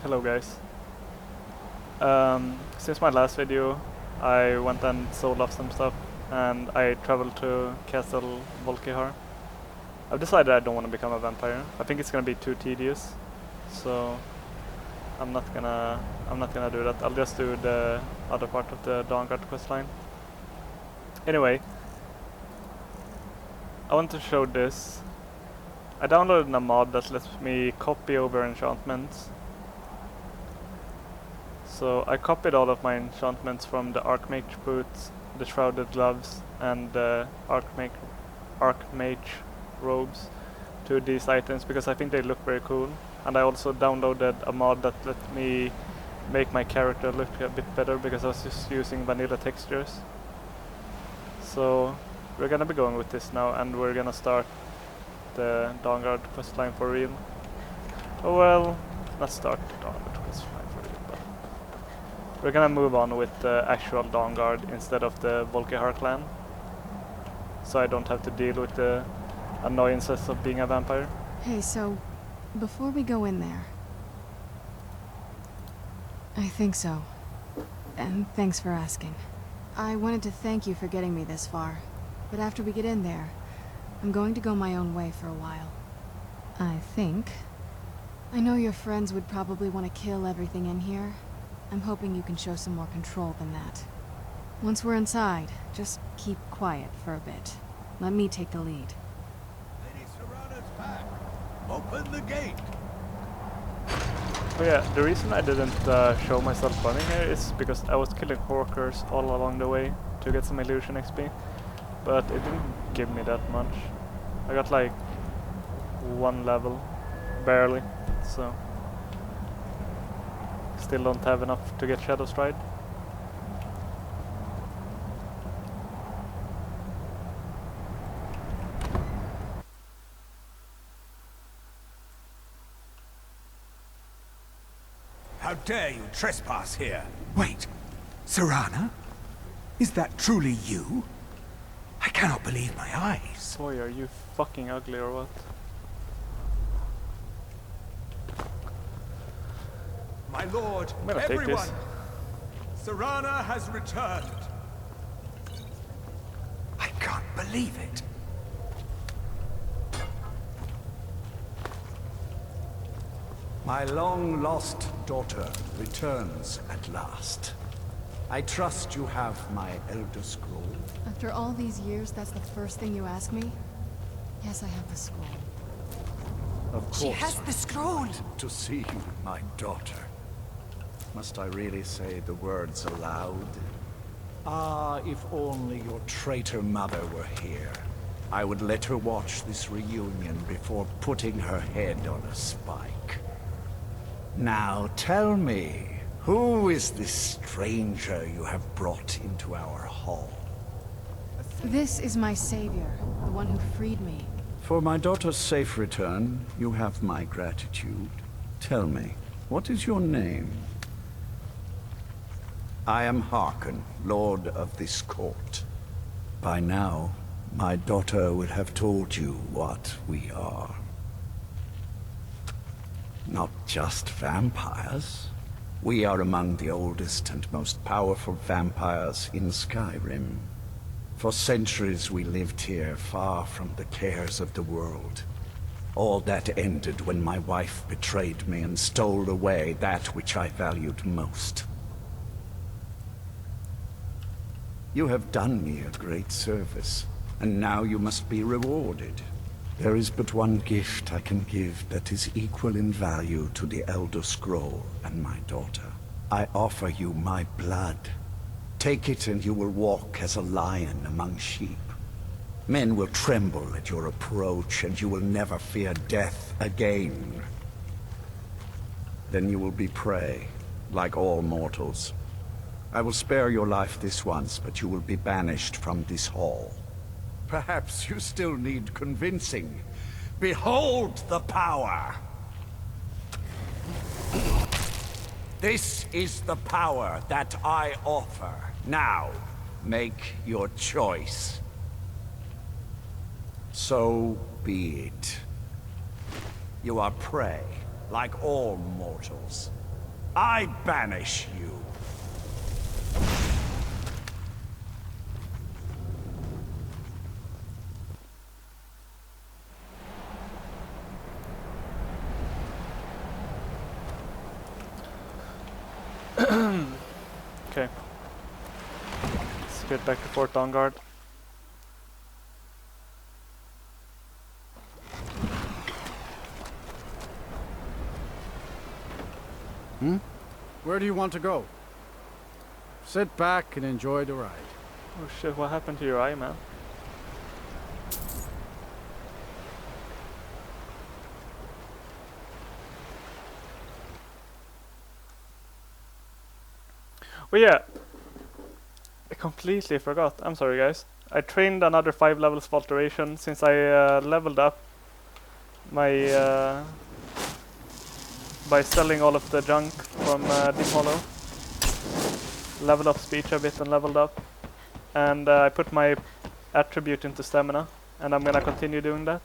Hello guys. Since my last video, I went and sold off some stuff and I traveled to Castle Volkihar. I've decided I don't want to become a vampire. I think it's gonna be too tedious, so I'm not gonna do that. I'll just do the other part of the Dawnguard questline. Anyway, I want to show this. I downloaded a mod that lets me copy over enchantments. So I copied all of my enchantments from the Archmage boots, the Shrouded Gloves, and the Archmage robes to these items because I think they look very cool. And I also downloaded a mod that let me make my character look a bit better because I was just using vanilla textures. So we're gonna be going with this now, and we're gonna start the Dawnguard questline for real. Oh well, not start the Dawnguard questline for real, but we're gonna move on with the actual Dawnguard instead of the Volkihar clan, so I don't have to deal with the annoyances of being a vampire. Hey, so, before we go in there... I think so. And thanks for asking. I wanted to thank you for getting me this far, but after we get in there, I'm going to go my own way for a while. I think. I know your friends would probably want to kill everything in here. I'm hoping you can show some more control than that. Once we're inside, just keep quiet for a bit. Let me take the lead. Lady Serrana's back. Open the gate. Oh yeah, the reason I didn't show myself running here is because I was killing Hawkers all along the way to get some illusion XP, but it didn't give me that much. I got like 1 level, barely, so still don't have enough to get Shadow Stride. How dare you trespass here? Wait, Serrana? Is that truly you? I cannot believe my eyes. Boy, are you fucking ugly or what? My lord, I'm gonna take everyone! this. Serrana has returned. I can't believe it. My long-lost daughter returns at last. I trust you have my Elder Scroll. After all these years, that's the first thing you ask me? Yes, I have the scroll. Of course. She has the scroll! To see you, my daughter. Must I really say the words aloud? Ah, if only your traitor mother were here. I would let her watch this reunion before putting her head on a spike. Now tell me, who is this stranger you have brought into our hall? This is my savior, the one who freed me. For my daughter's safe return, you have my gratitude. Tell me, what is your name? I am Harkon, Lord of this court. By now, my daughter will have told you what we are. Not just vampires. We are among the oldest and most powerful vampires in Skyrim. For centuries we lived here, far from the cares of the world. All that ended when my wife betrayed me and stole away that which I valued most. You have done me a great service, and now you must be rewarded. There is but one gift I can give that is equal in value to the Elder Scroll and my daughter. I offer you my blood. Take it and you will walk as a lion among sheep. Men will tremble at your approach and you will never fear death again. Then you will be prey, like all mortals. I will spare your life this once, but you will be banished from this hall. Perhaps you still need convincing. Behold the power! This is the power that I offer. Now, make your choice. So be it. You are prey, like all mortals. I banish you. Okay. Let's get back to Fort Dawnguard. Where do you want to go? Sit back and enjoy the ride. Oh shit, what happened to your eye, man? Well, yeah. I completely forgot. I'm sorry, guys. I trained another 5 levels of alteration since I leveled up my by selling all of the junk from Deep Hollow. Leveled up speech a bit and leveled up. And I put my attribute into stamina. And I'm gonna continue doing that.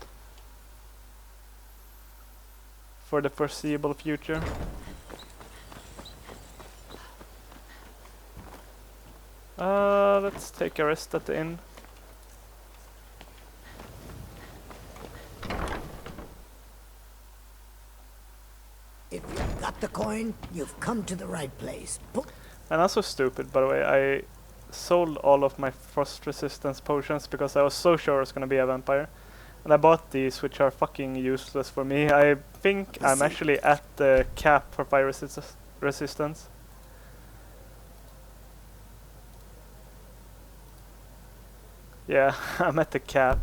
For the foreseeable future. Let's take a rest at the inn. If you've got the coin, you've come to the right place. And I'm so stupid, by the way. I sold all of my frost resistance potions because I was so sure I was gonna be a vampire. And I bought these, which are fucking useless for me. I think I'm actually at the cap for fire resistance. Yeah, I'm at the cap,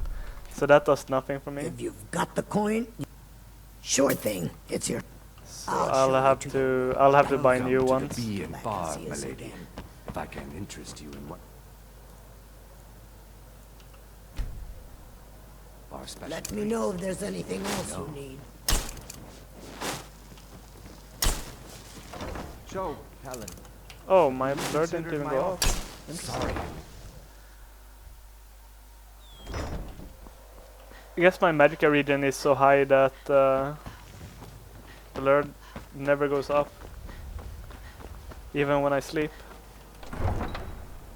so that does nothing for me. If you've got the coin, sure thing. It's your. So I'll have to buy new ones. Be in bar, my lady. If I can interest you in what bar special. Let me know if there's anything else you need. Joe, Helen. Oh, my blur didn't even go off. Sorry. I guess my magicka region is so high that the blur never goes off, even when I sleep.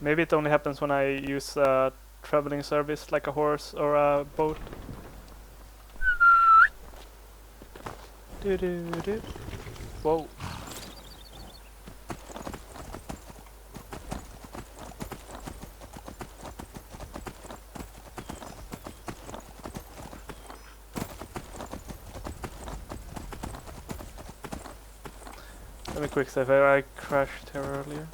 Maybe it only happens when I use a traveling service like a horse or a boat. Whoa. Let me quick save here, I crashed here earlier.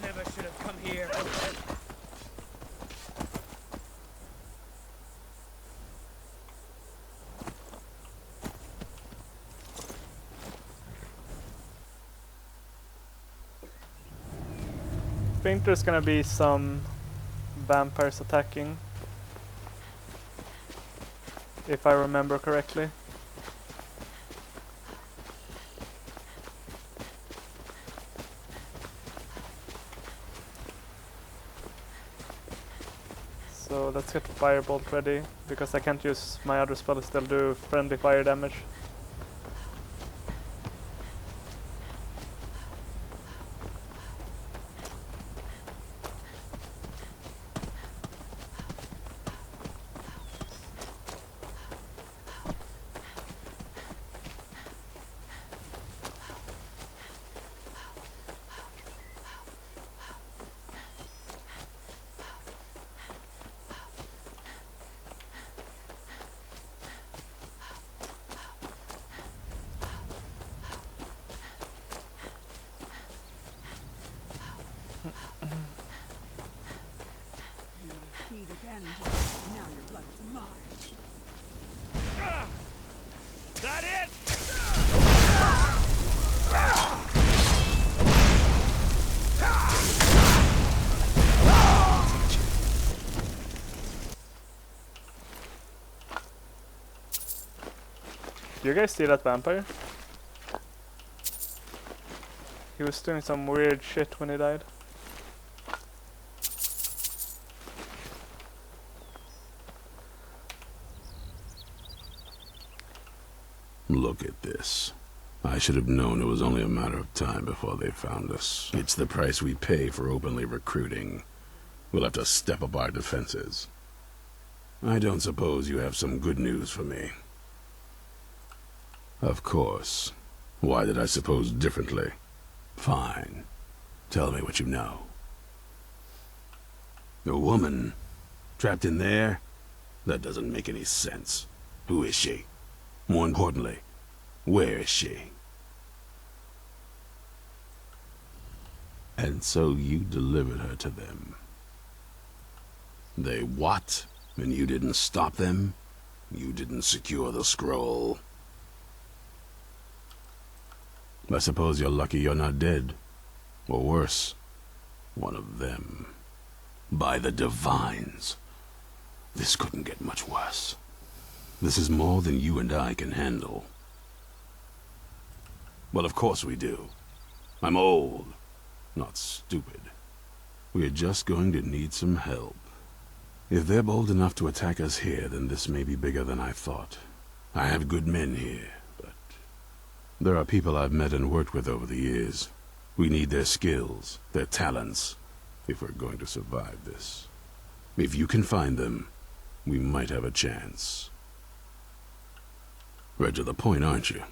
Never should have come here. I think there's gonna be some vampires attacking, if I remember correctly. So let's get Firebolt ready, because I can't use my other spell to still do friendly fire damage. That it? Do you guys see that vampire? He was doing some weird shit when he died. Look at this. I should have known it was only a matter of time before they found us. It's the price we pay for openly recruiting. We'll have to step up our defenses. I don't suppose you have some good news for me. Of course. Why did I suppose differently? Fine. Tell me what you know. A woman? Trapped in there? That doesn't make any sense. Who is she? More importantly, where is she? And so you delivered her to them. They what? And you didn't stop them? You didn't secure the scroll? I suppose you're lucky you're not dead. Or worse, one of them. By the Divines. This couldn't get much worse. This is more than you and I can handle. Well, of course we do. I'm old, not stupid. We're just going to need some help. If they're bold enough to attack us here, then this may be bigger than I thought. I have good men here, but there are people I've met and worked with over the years. We need their skills, their talents, if we're going to survive this. If you can find them, we might have a chance. Right to the point, aren't you?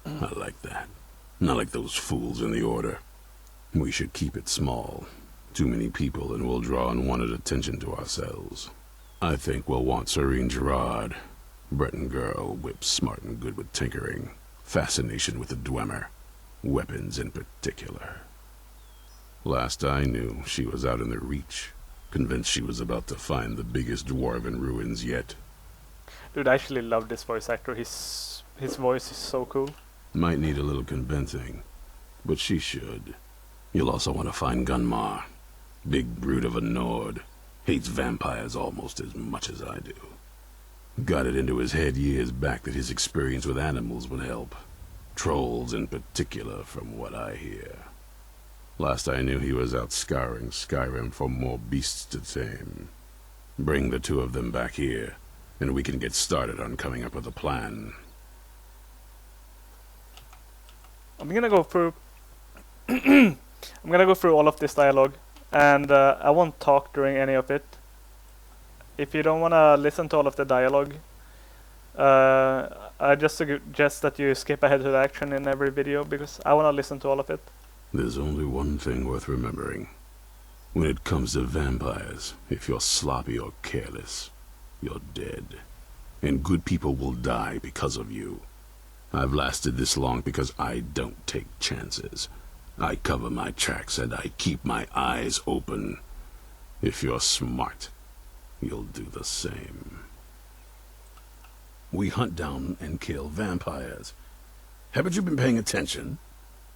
I like that. Not like those fools in the Order. We should keep it small. Too many people and we'll draw unwanted attention to ourselves. I think we'll want Serene Gerard. Breton girl, whip smart and good with tinkering. Fascination with the Dwemer. Weapons in particular. Last I knew, she was out in the Reach. Convinced she was about to find the biggest dwarven ruins yet. Dude, I actually love this voice actor. His voice is so cool. Might need a little convincing, but she should. You'll also want to find Gunmar. Big brute of a Nord. Hates vampires almost as much as I do. Got it into his head years back that his experience with animals would help. Trolls in particular, from what I hear. Last I knew he was out scouring Skyrim for more beasts to tame. Bring the two of them back here, and we can get started on coming up with a plan. I'm gonna go through all of this dialogue, and I won't talk during any of it. If you don't wanna listen to all of the dialogue, I just suggest that you skip ahead to the action in every video, because I wanna listen to all of it. There's only one thing worth remembering. When it comes to vampires, if you're sloppy or careless, you're dead. And good people will die because of you. I've lasted this long because I don't take chances. I cover my tracks and I keep my eyes open. If you're smart, you'll do the same. We hunt down and kill vampires. Haven't you been paying attention?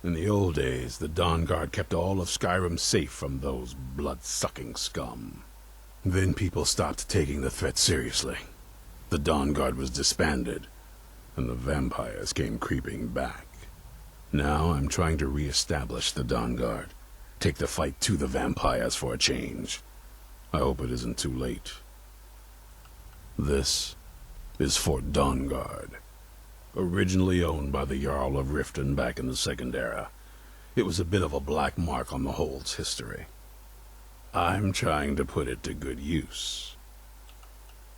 In the old days, the Dawn Guard kept all of Skyrim safe from those blood-sucking scum. Then people stopped taking the threat seriously. The Dawn Guard was disbanded, and the vampires came creeping back. Now I'm trying to re-establish the Dawn Guard. Take the fight to the vampires for a change. I hope it isn't too late. This is Fort Dawnguard. Originally owned by the Jarl of Riften back in the Second Era. It was a bit of a black mark on the Hold's history. I'm trying to put it to good use.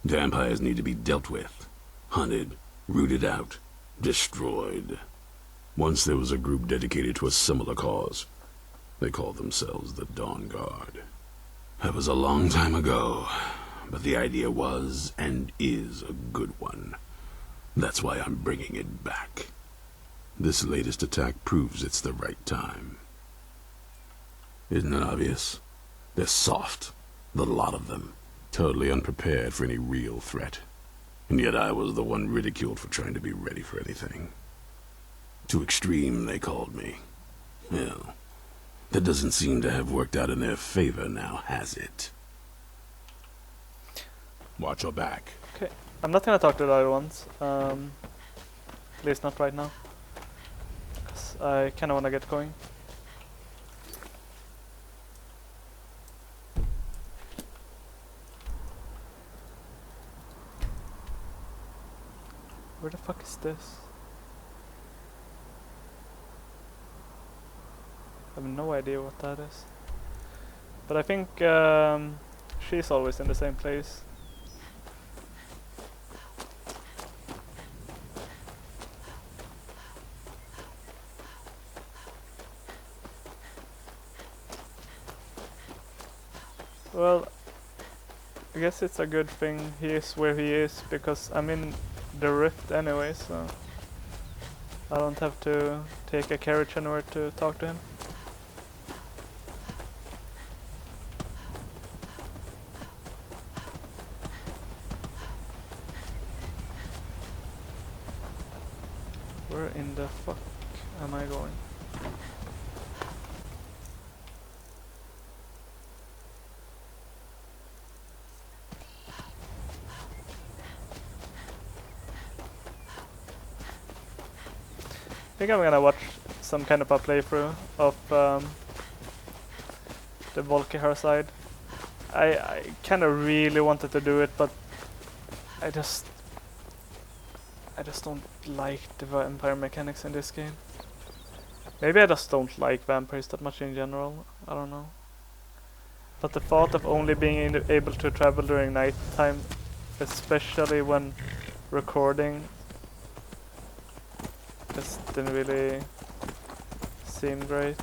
Vampires need to be dealt with, hunted, rooted out, destroyed. Once there was a group dedicated to a similar cause. They called themselves the Dawn Guard. That was a long time ago, but the idea was and is a good one. That's why I'm bringing it back. This latest attack proves it's the right time. Isn't it obvious? They're soft, the lot of them, totally unprepared for any real threat. And yet I was the one ridiculed for trying to be ready for anything. Too extreme, they called me. Well, that doesn't seem to have worked out in their favor now, has it? Watch your back. Okay, I'm not gonna talk to the other ones. At least not right now. 'Cause I kinda wanna get going. Where the fuck is this? I have no idea what that is. But I think she's always in the same place. Well, I guess it's a good thing he is where he is, because I'm in the rift anyway, so I don't have to take a carriage anywhere to talk to him. Where in the fuck am I going? I think I'm gonna watch some kind of a playthrough of the Volkihar side. I kinda really wanted to do it, but I just don't like the vampire mechanics in this game. Maybe I just don't like vampires that much in general, I don't know. But the thought of only being able to travel during nighttime, especially when recording, just didn't really seem great.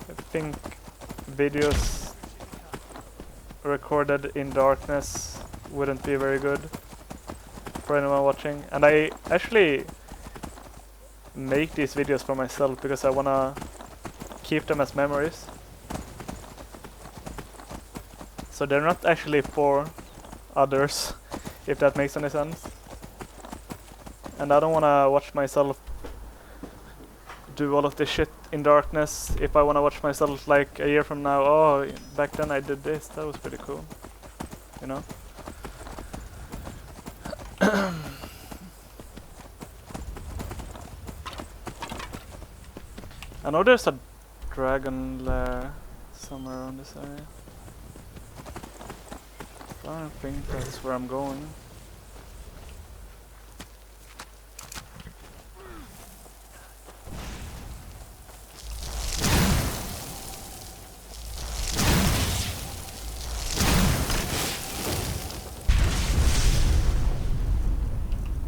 I think videos recorded in darkness wouldn't be very good for anyone watching. And I actually make these videos for myself because I wanna keep them as memories. So they're not actually for others, if that makes any sense. And I don't wanna watch myself do all of this shit in darkness if I wanna watch myself like a year from now. Oh, back then I did this, that was pretty cool, you know? I know there's a dragon lair somewhere around this area. I don't think that's where I'm going.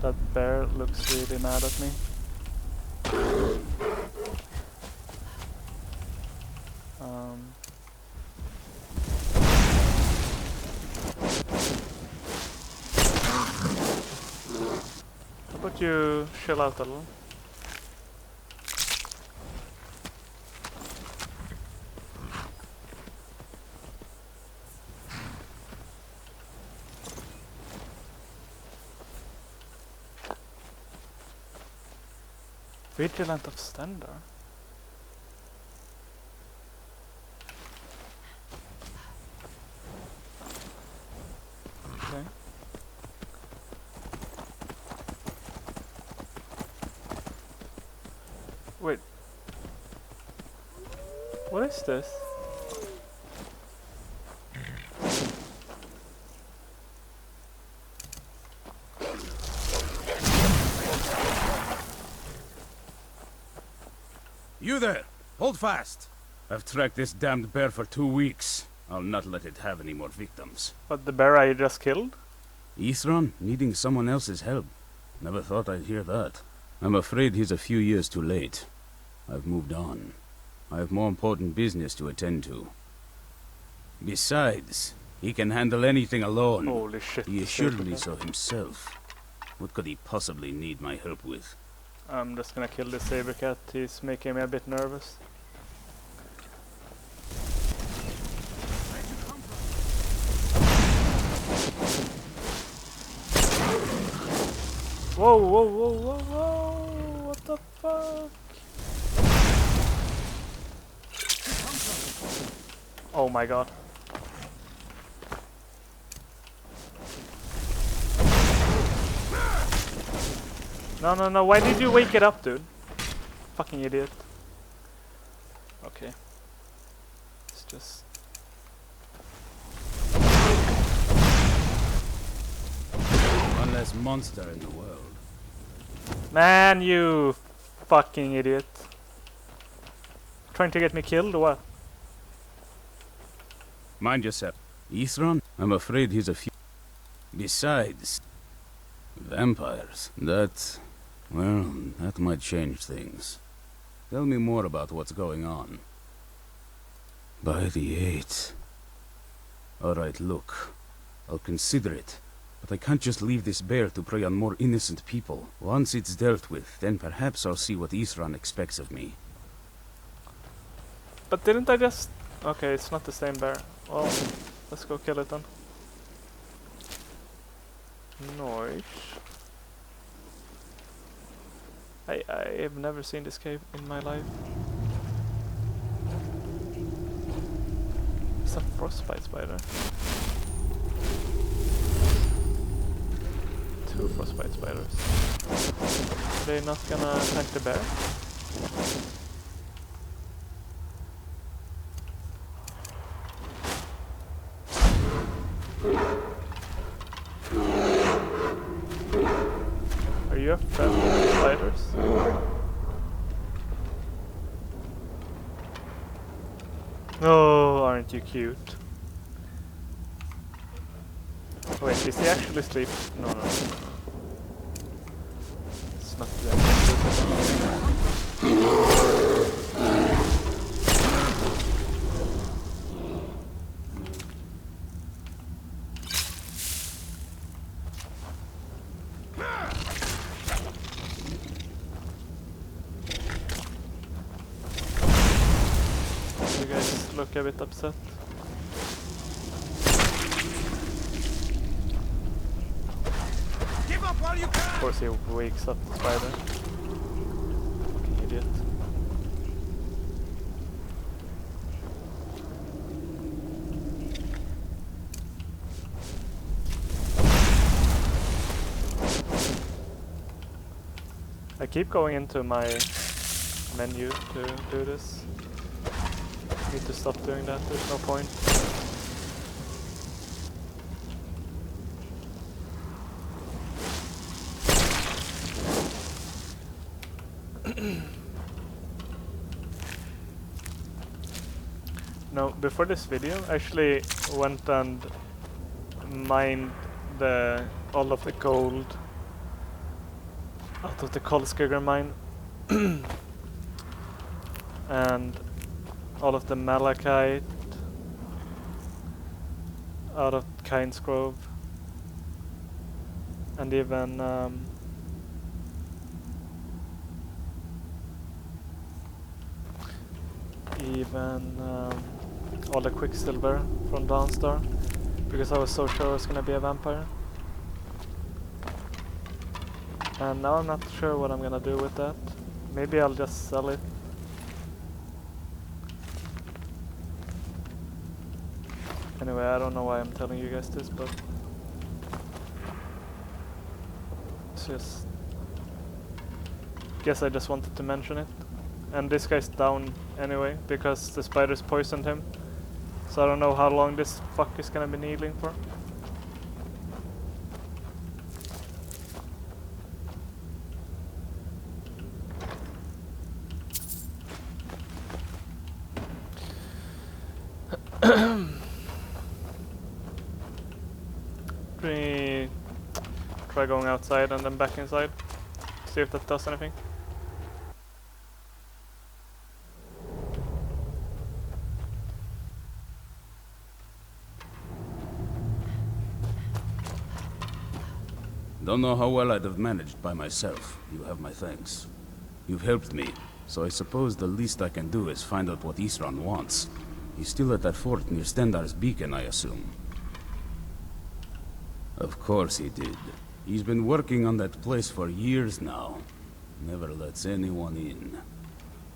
That bear looks really mad at me. How about you chill out a little? Vigilant of Stendar? Okay. Wait. What is this? You there! Hold fast! I've tracked this damned bear for 2 weeks. I'll not let it have any more victims. But the bear I just killed? Ithron needing someone else's help. Never thought I'd hear that. I'm afraid he's a few years too late. I've moved on. I have more important business to attend to. Besides, he can handle anything alone. Holy shit. He assuredly so himself. What could he possibly need my help with? I'm just gonna kill this saber cat, he's making me a bit nervous. Whoa, whoa, whoa, whoa, whoa, what the fuck? Oh my god. No, no, no, why did you wake it up, dude? Fucking idiot. Okay. It's just... One less monster in the world. Man, you fucking idiot. Trying to get me killed or what? Mind yourself. Ithron? I'm afraid he's a few... Besides... Vampires. Well, that might change things. Tell me more about what's going on. By the 8th. Alright, look. I'll consider it. But I can't just leave this bear to prey on more innocent people. Once it's dealt with, then perhaps I'll see what Ithran expects of me. But didn't I just... Okay, it's not the same bear. Well, let's go kill it then. Nice. I have never seen this cave in my life. It's a frostbite spider. 2 frostbite spiders. Are they not gonna attack the bear? Are you a friend of spiders? Oh, aren't you cute? Wait, is he actually asleep? No, no. It's not You guys look a bit upset. Give up while you can! Of course he wakes up the spider. Fucking idiot. I keep going into my menu to do this. Need to stop doing that, there's no point. No, before this video I actually went and mined all of the gold out of the Skyrim mine and all of the malachite out of Kynes Grove and even all the quicksilver from Dawnstar because I was so sure I was gonna be a vampire. And now I'm not sure what I'm gonna do with that. Maybe I'll just sell it. Anyway, I don't know why I'm telling you guys this, but it's just... Guess I just wanted to mention it. And this guy's down anyway, because the spiders poisoned him. So I don't know how long this fuck is gonna be kneeling for. Try going outside and then back inside. See if that does anything. Don't know how well I'd have managed by myself. You have my thanks. You've helped me, so I suppose the least I can do is find out what Ithran wants. He's still at that fort near Stendar's beacon, I assume. Of course he did. He's been working on that place for years now. Never lets anyone in.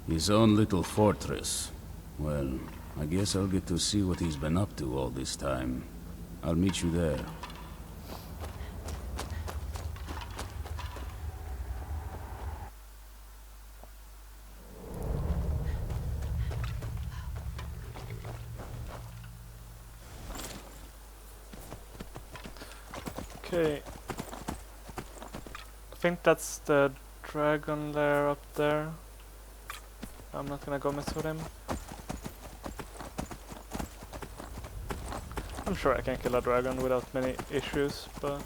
His own little fortress. Well, I guess I'll get to see what he's been up to all this time. I'll meet you there. Okay. I think that's the dragon lair up there. I'm not gonna go mess with him. I'm sure I can kill a dragon without many issues, but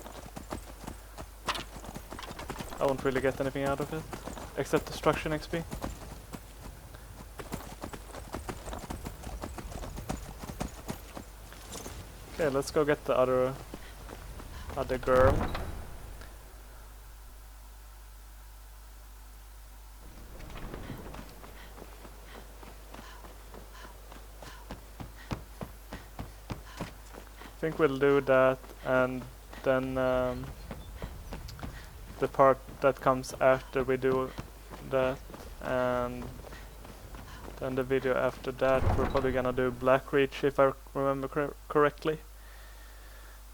I won't really get anything out of it, except destruction XP. Okay, let's go get the other girl. I think we'll do that, and then the part that comes after we do that, and then the video after that, we're probably gonna do Blackreach if I remember correctly.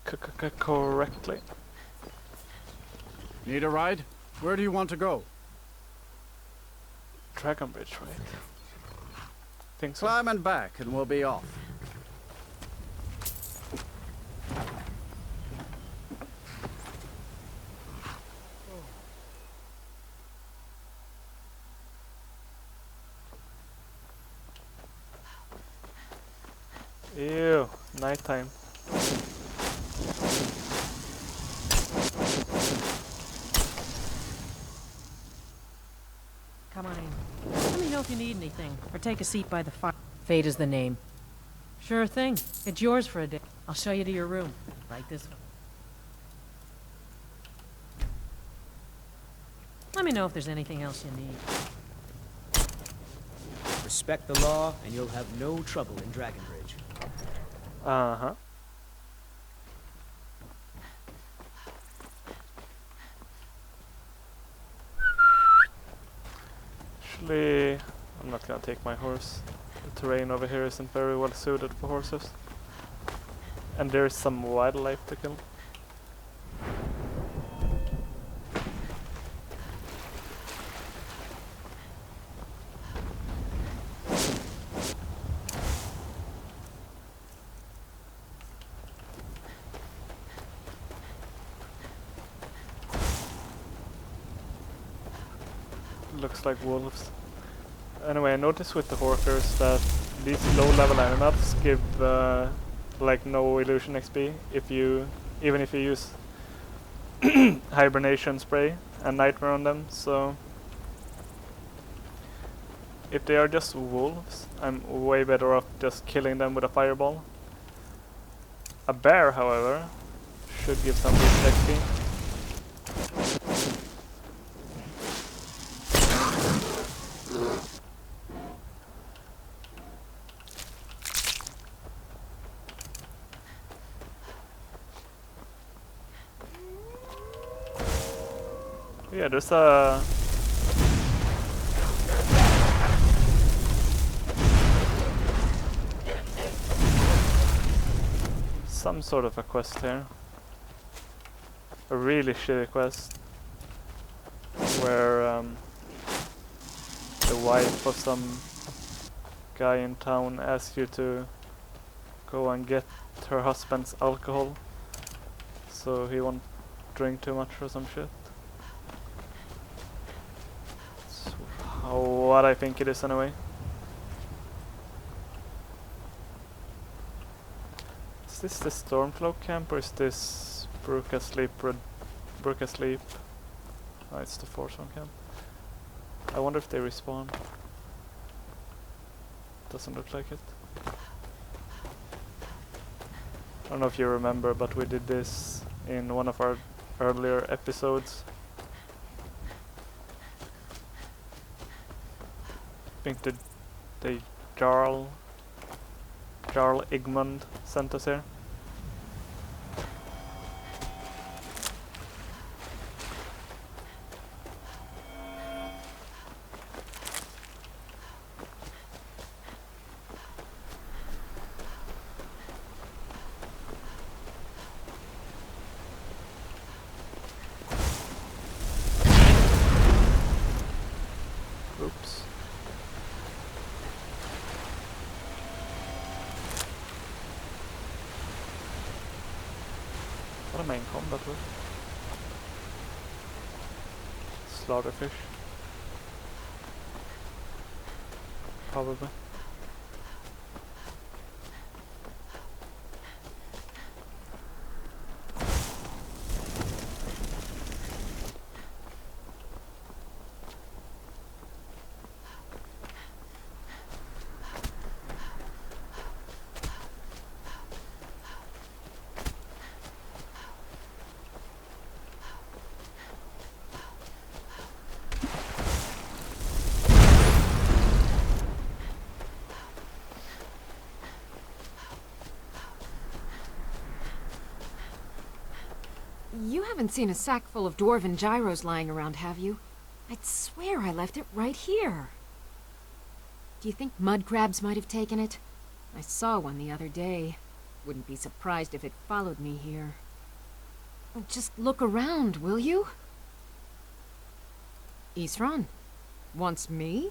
Correctly. Need a ride? Where do you want to go? Dragon Bridge, right? Think so. Climb and back and we'll be off. Ew, nighttime. Come on in. Let me know if you need anything, or take a seat by the fire. Fate is the name. Sure thing. It's yours for a day. I'll show you to your room. Right this way. Let me know if there's anything else you need. Respect the law, and you'll have no trouble in Dragonbridge. Uh-huh. Actually, I'm not gonna take my horse. The terrain over here isn't very well suited for horses. And there's some wildlife to kill. Looks like wolves. Anyway, I noticed with the Horkers that these low-level animals give like no illusion XP even if you use hibernation spray and nightmare on them. So if they are just wolves, I'm way better off just killing them with a fireball. A bear, however, should give some boost XP. Yeah, there's a some sort of a quest here. A really shitty quest where the wife of some guy in town asks you to go and get her husband's alcohol so he won't drink too much or some shit. What I think it is anyway. Is this the Stormcloak camp or is this Brook Asleep? Brook Asleep. Oh, it's the Forsworn camp. I wonder if they respawn. Doesn't look like it. I don't know if you remember, but we did this in one of our earlier episodes. I think the Jarl Igmund sent us here. Oops. What am I in combat with? slaughterfish. Probably. You haven't seen a sack full of dwarven gyros lying around, have you? I'd swear I left it right here. Do you think mud crabs might have taken it? I saw one the other day. Wouldn't be surprised if it followed me here. Just look around, will you? Isran? Wants me?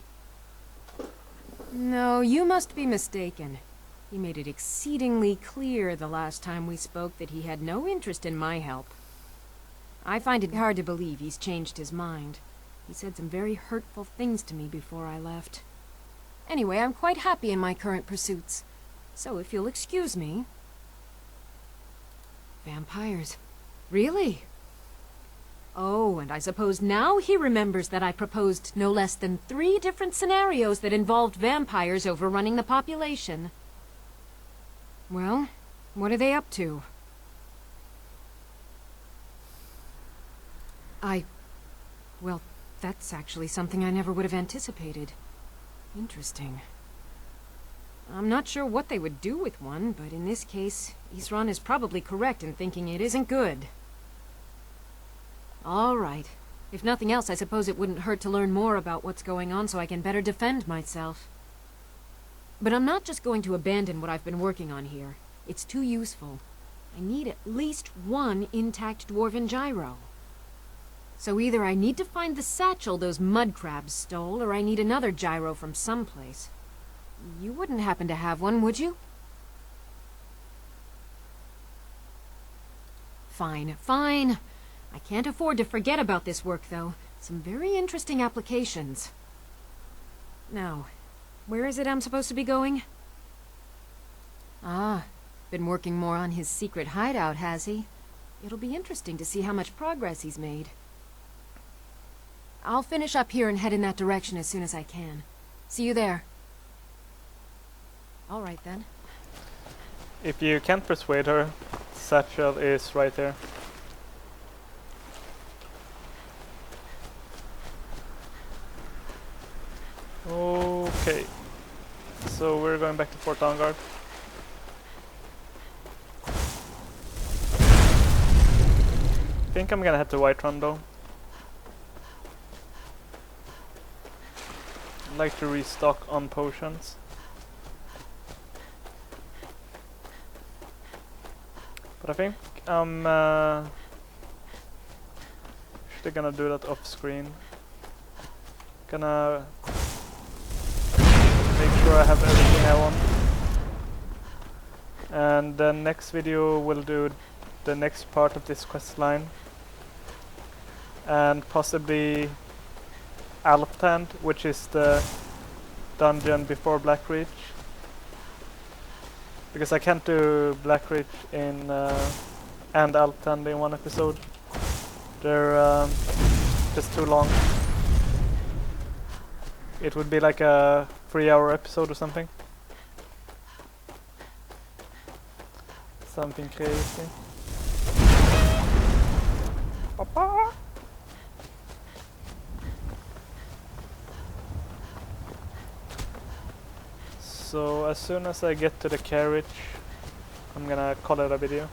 No, you must be mistaken. He made it exceedingly clear the last time we spoke that he had no interest in my help. I find it hard to believe he's changed his mind. He said some very hurtful things to me before I left. Anyway, I'm quite happy in my current pursuits. So if you'll excuse me... Vampires. Really? Oh, and I suppose now he remembers that I proposed no less than 3 different scenarios that involved vampires overrunning the population. Well, what are they up to? Well, that's actually something I never would have anticipated. Interesting. I'm not sure what they would do with one, but in this case, Isran is probably correct in thinking it isn't good. All right. If nothing else, I suppose it wouldn't hurt to learn more about what's going on so I can better defend myself. But I'm not just going to abandon what I've been working on here. It's too useful. I need at least 1 intact dwarven gyro. So either I need to find the satchel those mud crabs stole, or I need another gyro from someplace. You wouldn't happen to have one, would you? Fine, fine. I can't afford to forget about this work, though. Some very interesting applications. Now, where is it I'm supposed to be going? Ah, been working more on his secret hideout, has he? It'll be interesting to see how much progress he's made. I'll finish up here and head in that direction as soon as I can. See you there. All right, then. If you can't persuade her, satchel is right there. Okay. So we're going back to Fort Dawnguard. I think I'm gonna head to Whiterun though. I'd like to restock on potions. But I think I'm actually gonna do that off screen. Gonna make sure I have everything I want. And the next video will do the next part of this quest line. And possibly Alptand, which is the dungeon before Blackreach. Because I can't do Blackreach in and Alptand in one episode. They're just too long. It would be like a 3-hour episode or something. Something crazy. Papa! So as soon as I get to the carriage, I'm gonna call it a video.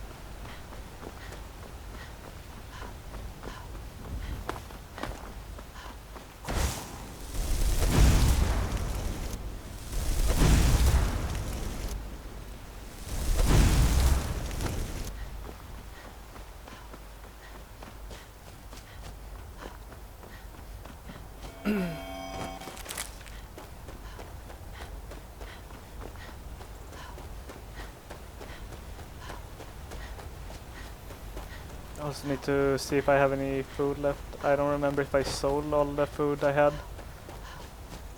I also need to see if I have any food left. I don't remember if I sold all the food I had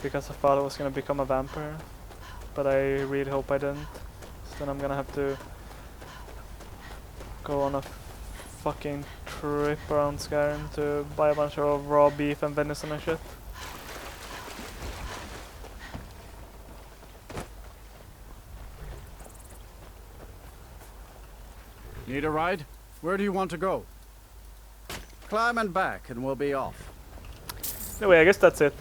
because I thought I was gonna become a vampire, but I really hope I didn't. So then I'm gonna have to go on a fucking trip around Skyrim to buy a bunch of raw beef and venison and shit. Need a ride? Where do you want to go? Climb and back and we'll be off. Anyway, I guess that's it.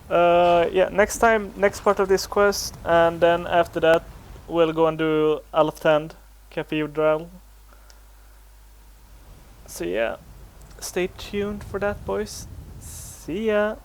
Yeah, next part of this quest, and then after that we'll go and do Alftand Cathedral. So yeah, stay tuned for that, boys. See ya!